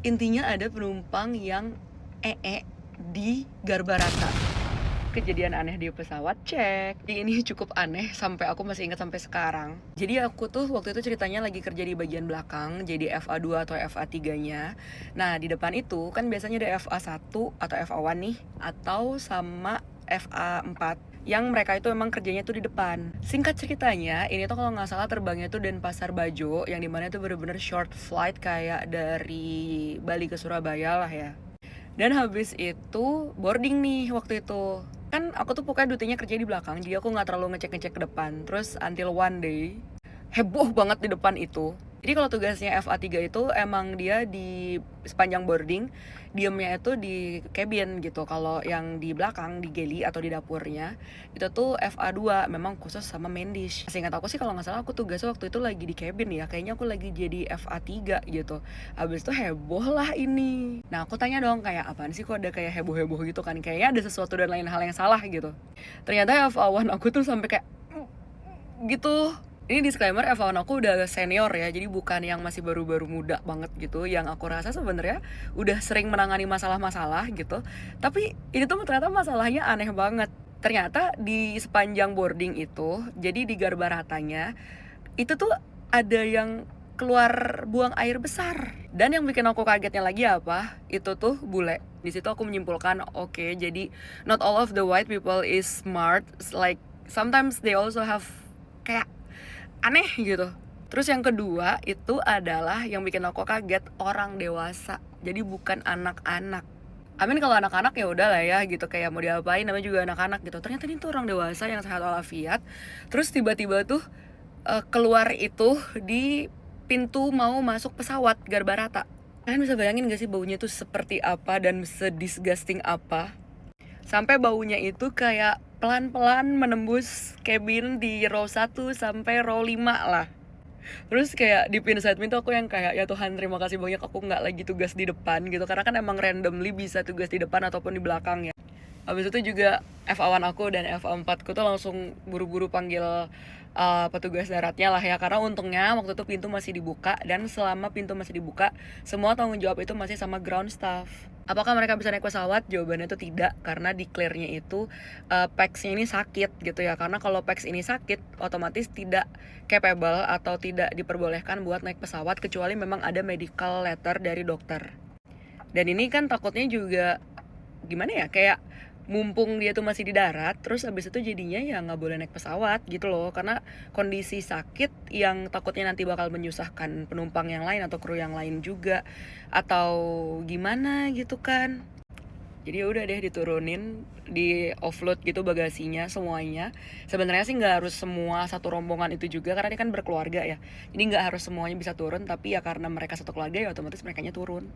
Intinya ada penumpang yang di Garbarata. Kejadian aneh di pesawat, cek. Ini cukup aneh sampai aku masih ingat sampai sekarang. Jadi aku tuh waktu itu ceritanya lagi kerja di bagian belakang, jadi FA2 atau FA3-nya. Nah, di depan itu kan biasanya ada FA1 atau FA1 nih, atau sama FA4 yang mereka itu emang kerjanya tuh di depan. Singkat ceritanya, ini tuh kalau nggak salah terbangnya tuh Denpasar Bajo, yang dimana itu bener-bener short flight kayak dari Bali ke Surabaya lah ya. Dan habis itu boarding nih waktu itu. Kan aku tuh pokoknya dutinya kerja di belakang, jadi aku nggak terlalu ngecek-ngecek ke depan. Terus until one day, heboh banget di depan itu. Jadi kalau tugasnya FA3 itu emang dia di sepanjang boarding, diemnya itu di cabin gitu. Kalau yang di belakang, di galley atau di dapurnya, itu tuh FA2 memang khusus sama main dish. Seingat aku sih kalau nggak salah aku tugasnya waktu itu lagi di cabin ya. Kayaknya aku lagi jadi FA3 gitu. Habis itu heboh lah ini. Nah aku tanya dong kayak apaan sih kok ada kayak heboh-heboh gitu kan. Kayaknya ada sesuatu dan lain hal yang salah gitu. Ternyata FA1 aku tuh sampai kayak gitu. Ini disclaimer, F1 aku udah senior ya, jadi bukan yang masih baru-baru muda banget gitu. Yang aku rasa sebenarnya udah sering menangani masalah-masalah gitu. Tapi ini tuh ternyata masalahnya aneh banget. Ternyata di sepanjang boarding itu, jadi di Garbaratanya, itu tuh ada yang keluar buang air besar. Dan yang bikin aku kagetnya lagi apa? Itu tuh bule. Di situ aku menyimpulkan, oke, jadi not all of the white people is smart. Like sometimes they also have kayak aneh gitu. Terus yang kedua itu adalah yang bikin aku kaget, orang dewasa. Jadi bukan anak-anak. Amin kalau anak-anak ya udah lah ya gitu, kayak mau diapain namanya juga anak-anak gitu. Ternyata ini tuh orang dewasa yang sehat walafiat. Terus tiba-tiba tuh keluar itu di pintu mau masuk pesawat Garbarata. Kalian bisa bayangin gak sih baunya tuh seperti apa dan sedisgusting apa? Sampai baunya itu kayak pelan-pelan menembus cabin di row 1 sampai row 5 lah. Terus kayak di pin side tuh aku yang kayak ya Tuhan terima kasih banyak aku nggak lagi tugas di depan gitu, karena kan emang randomly bisa tugas di depan ataupun di belakang ya. Habis itu juga FA1 aku dan FA4 ku tuh langsung buru-buru panggil petugas daratnya lah ya, karena untungnya waktu itu pintu masih dibuka, dan selama pintu masih dibuka semua tanggung jawab itu masih sama ground staff. Apakah mereka bisa naik pesawat? Jawabannya itu tidak, karena declare-nya itu PEX-nya ini sakit gitu ya. Karena kalau PEX ini sakit, otomatis tidak capable atau tidak diperbolehkan buat naik pesawat kecuali memang ada medical letter dari dokter. Dan ini kan takutnya juga gimana ya, kayak mumpung dia tuh masih di darat, terus abis itu jadinya ya nggak boleh naik pesawat gitu loh, karena kondisi sakit yang takutnya nanti bakal menyusahkan penumpang yang lain atau kru yang lain juga, atau gimana gitu kan. Jadi udah deh diturunin, di offload gitu bagasinya semuanya. Sebenarnya sih nggak harus semua satu rombongan itu juga, karena dia kan berkeluarga ya. Jadi nggak harus semuanya bisa turun, tapi ya karena mereka satu keluarga ya otomatis merekanya turun.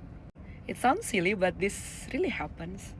It sounds silly but this really happens.